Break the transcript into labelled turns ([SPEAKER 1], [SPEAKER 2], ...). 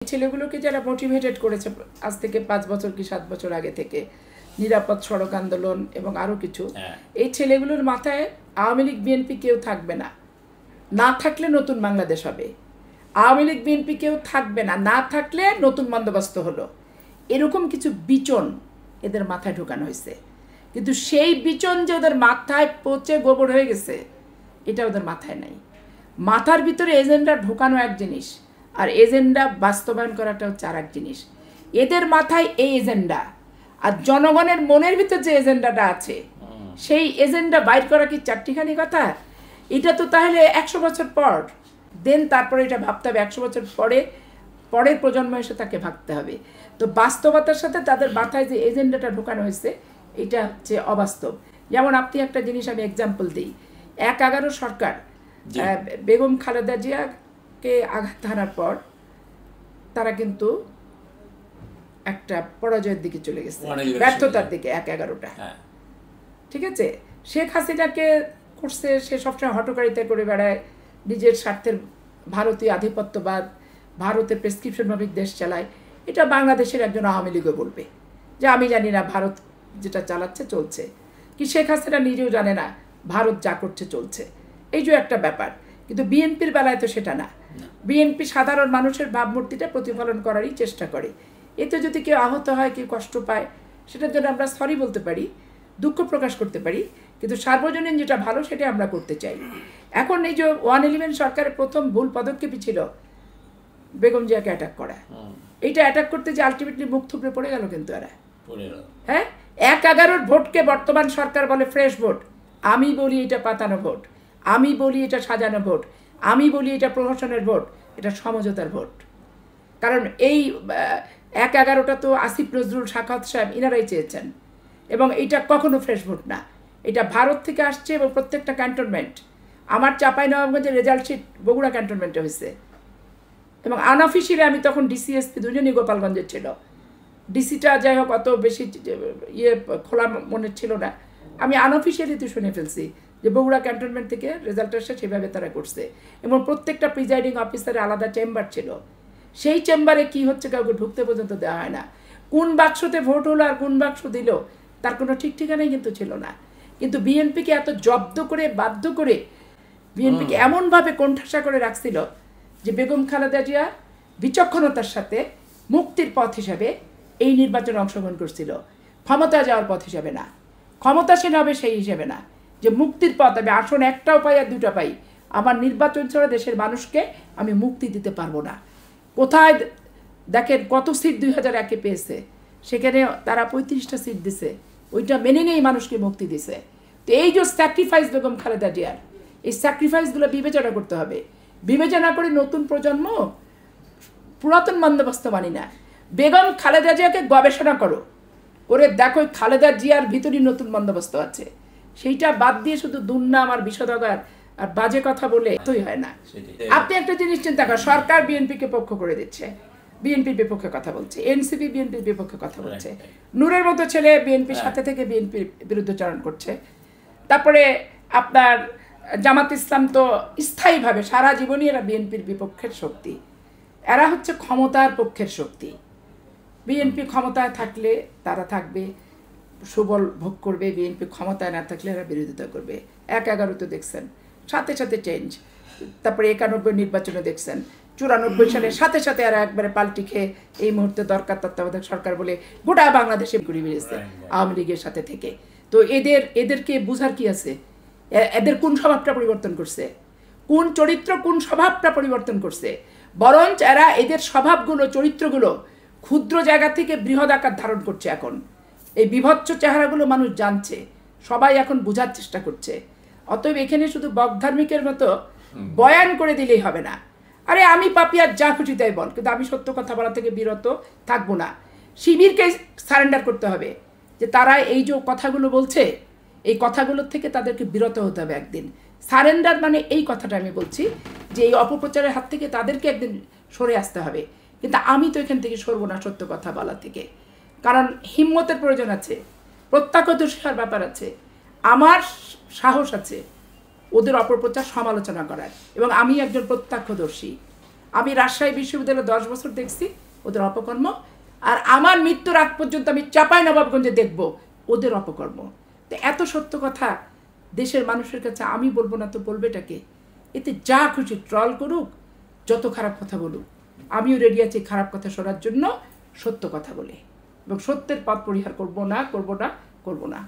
[SPEAKER 1] ছেলেগুলোকে যারা মোটিভেটেড করেছে আজ থেকে 5 বছর কি 7 বছর আগে থেকে নিরাপদ সড়ক আন্দোলন এবং আরো কিছু, এই ছেলেগুলোর মাথায় আওয়ামী লীগ বিএনপি কেউ থাকবে না, না থাকলে নতুন বাংলাদেশ হবে। আওয়ামী লীগ বিএনপি কেউ থাকবে না, না থাকলে নতুন বন্দোবস্ত হলো, এরকম কিছু বিচন এদের মাথায় ঢোকানো হয়েছে। কিন্তু সেই বিচন যে ওদের মাথায় পচে গোবর হয়ে গেছে, এটা ওদের মাথায় নাই। মাথার ভিতরে এজেন্ডা ঢোকানো এক জিনিস, আর এজেন্ডা বাস্তবায়ন করাটা হচ্ছে আর এক জিনিস। এদের মাথায় এই এজেন্ডা, আর জনগণের মনের ভিতর যে এজেন্ডাটা আছে সেই এজেন্ডা বাইর করা কি চারটিখানি কথা? এটা তো তাহলে 100 বছর পর দেন তারপরে এটা ভাবতে হবে, 100 বছর পরের প্রজন্ম এসে তাকে ভাবতে হবে। তো বাস্তবতার সাথে তাদের মাথায় যে এজেন্ডাটা ঢোকানো হয়েছে এটা হচ্ছে অবাস্তব। যেমন আপনি একটা জিনিস আমি এক্সাম্পল দিই, 1/11 সরকার বেগম খালেদা জিয়াকে আঘাত হানার পর তারা কিন্তু একটা পরাজয়ের দিকে চলে গেছে, ব্যর্থতার দিকে 1/11টা। ঠিক আছে, শেখ হাসিনাকে করছে, সে সবসময় হটকারিতা করে বেড়ায়, নিজের স্বার্থের ভারতীয় আধিপত্যবাদ, ভারতের প্রেসক্রিপশন মাফিক দেশ চালায়। এটা বাংলাদেশের একজন আওয়ামী লীগও বলবে যে আমি জানি না ভারত যেটা চালাচ্ছে চলছে, কি শেখ হাসিনা নিজেও জানে না ভারত যা করছে চলছে, এই যে একটা ব্যাপার। কিন্তু বিএনপির বেলায় তো সেটা না। বিএনপি সাধারণ মানুষের ভাবমূর্তিটা প্রতিফলন করারই চেষ্টা করে। এতে যদি কেউ আহত হয়, কেউ কষ্ট পায়, সেটার জন্য আমরা সরি বলতে পারি, দুঃখ প্রকাশ করতে পারি, কিন্তু সার্বজনীন যেটা ভালো সেটা আমরা করতে চাই। এখন এই যে 111 সরকারের প্রথম ভুল পদক্ষেপই ছিল বেগম জিয়াকে অ্যাটাক করা। এইটা অ্যাটাক করতে যে আলটিমেটলি মুখ থুবড়ে পড়ে গেল। কিন্তু এরা হ্যাঁ 1/11 ভোটকে বর্তমান সরকার বলে ফ্রেশ ভোট, আমি বলি এটা পাতানো ভোট, আমি বলি এটা সাজানো ভোট, আমি বলি এটা প্রহসনের ভোট, এটা সমঝোতার ভোট। কারণ এই 1/11টা তো আসিফ নজরুল, সাখাওয়াত সাহেব ইনারাই চেয়েছেন, এবং এইটা কখনো ফ্রেশ ভোট না। এটা ভারত থেকে আসছে এবং প্রত্যেকটা ক্যান্টনমেন্ট, আমার চাঁপাইনবাবগঞ্জের রেজাল্ট শিট বগুড়া ক্যান্টনমেন্টে হয়েছে, এবং আনঅফিসিয়ালি আমি তখন ডিসিএসপি দুজনই গোপালগঞ্জের ছিল। ডিসিটা যাই হোক অত বেশি খোলা মনে ছিল না, আমি আনঅফিসিয়ালি তো শুনে ফেলছি যে বগুড়া ক্যান্টনমেন্ট থেকে রেজাল্ট আসছে, সেভাবে তারা করছে। এবং প্রত্যেকটা প্রিজাইডিং অফিসারের আলাদা চেম্বার ছিল, সেই চেম্বারে কি হচ্ছে কাউকে ঢুকতে পর্যন্ত দেওয়া হয় না। কোন বাক্সতে ভোট হলো আর কোন বাক্স দিল তার কোনো ঠিক ঠিকানাই কিন্তু ছিল না। কিন্তু বিএনপিকে এত জব্দ করে বাধ্য করে বিএনপিকে এমনভাবে কোণঠাসা করে রাখছিল যে বেগম খালেদা জিয়া বিচক্ষণতার সাথে মুক্তির পথ হিসাবে এই নির্বাচনে অংশগ্রহণ করছিল, ক্ষমতা যাওয়ার পথ হিসাবে না, ক্ষমতাসীন হবে সেই হিসেবে না, যে মুক্তির পথ, আমি আসন একটাও পাই আর দুটা পাই, আমার নির্বাচন ছাড়া দেশের মানুষকে আমি মুক্তি দিতে পারবো না। কোথায় দেখেন কত সিট 2001-এ পেয়েছে, সেখানে তারা 35টা সিট দিছে, ওইটা মেনে নিয়েই মানুষকে মুক্তি দিছে। তো এই যে স্যাক্রিফাইস বেগম খালেদা জিয়ার, এই স্যাক্রিফাইসগুলো বিবেচনা করতে হবে। বিবেচনা করে নতুন প্রজন্ম পুরাতন বন্দোবস্ত মানি না। বেগম খালেদা জিয়াকে গবেষণা করো, করে দেখো খালেদা জিয়ার ভিতরই নতুন বন্দোবস্ত আছে। সেইটা বাদ দিয়ে শুধু দুর্নাম আর বিষোদগার আর বাজে কথা বলে তোই হয় না। আপনি একটা জিনিস চিন্তা করেন, সরকার বিএনপিকে পক্ষ করে দিচ্ছে, বিএনপির বিপক্ষে কথা বলছে, এনসিপি বিএনপির বিপক্ষে কথা বলছে, নূরের মতো ছেলে বিএনপির সাথে থেকে বিএনপির বিরুদ্ধচারণ করছে। তারপরে আপনার জামাত ইসলাম তো স্থায়ীভাবে সারা জীবনই এরা বিএনপির বিপক্ষের শক্তি, এরা হচ্ছে ক্ষমতার পক্ষের শক্তি। বিএনপি ক্ষমতায় থাকলে তারা থাকবে, সুবল ভোগ করবে, বিএনপি ক্ষমতায় না থাকলে এরা বিরোধিতা করবে। 1/11 তো দেখছেন সাথে সাথে চেঞ্জ, তারপরে 91 নির্বাচনে দেখছেন, 94 সালের সাথে সাথে এরা একবারে পাল্টি খেয়ে এই মুহূর্তে দরকার তত্ত্বাবধায়ক সরকার বলে গোটা বাংলাদেশে ঘুরে বেরিয়েছে আওয়ামী লীগের সাথে থেকে। তো এদেরকে বুঝার কি আছে? এদের কোন স্বভাবটা পরিবর্তন করছে, কোন চরিত্র কোন স্বভাবটা পরিবর্তন করছে? বরঞ্চ এরা এদের স্বভাবগুলো, চরিত্রগুলো ক্ষুদ্র জায়গা থেকে বৃহৎ আকার ধারণ করছে। এখন এই বিভৎস চেহারাগুলো মানুষ জানছে, সবাই এখন বোঝার চেষ্টা করছে। অতএব এখানে শুধু বকধার্মিকের মতো বয়ান করে দিলেই হবে না। আরে আমি পাপি আর যা খুশি তাই বল, কিন্তু আমি সত্য কথা বলা থেকে বিরত থাকবো না। শিবিরকে সারেন্ডার করতে হবে, যে তারা এই যে কথাগুলো বলছে এই কথাগুলোর থেকে তাদেরকে বিরত হতে হবে একদিন। সারেন্ডার মানে এই কথাটা আমি বলছি যে এই অপপ্রচারের হাত থেকে তাদেরকে একদিন সরে আসতে হবে। কিন্তু আমি তো এখান থেকে সরবো না সত্য কথা বলা থেকে, কারণ হিম্মতের প্রয়োজন আছে, প্রত্যক্ষদর্শী হওয়ার ব্যাপার আছে, আমার সাহস আছে ওদের অপপ্রচার সমালোচনা করার, এবং আমি একজন প্রত্যক্ষদর্শী। আমি রাজশাহী বিশ্ববিদ্যালয়ে 10 বছর দেখছি ওদের অপকর্ম, আর আমার মৃত্যুর আগ পর্যন্ত আমি চাঁপাইনবাবগঞ্জে দেখব ওদের অপকর্ম। তো এত সত্য কথা দেশের মানুষের কাছে আমি বলবো না তো বলবেটাকে? এতে যা খুশি ট্রল করুক, যত খারাপ কথা বলুক, আমিও রেডি আছি খারাপ কথা শোনার জন্য, সত্য কথা বলে, এবং সত্যের পথ পরিহার করব না।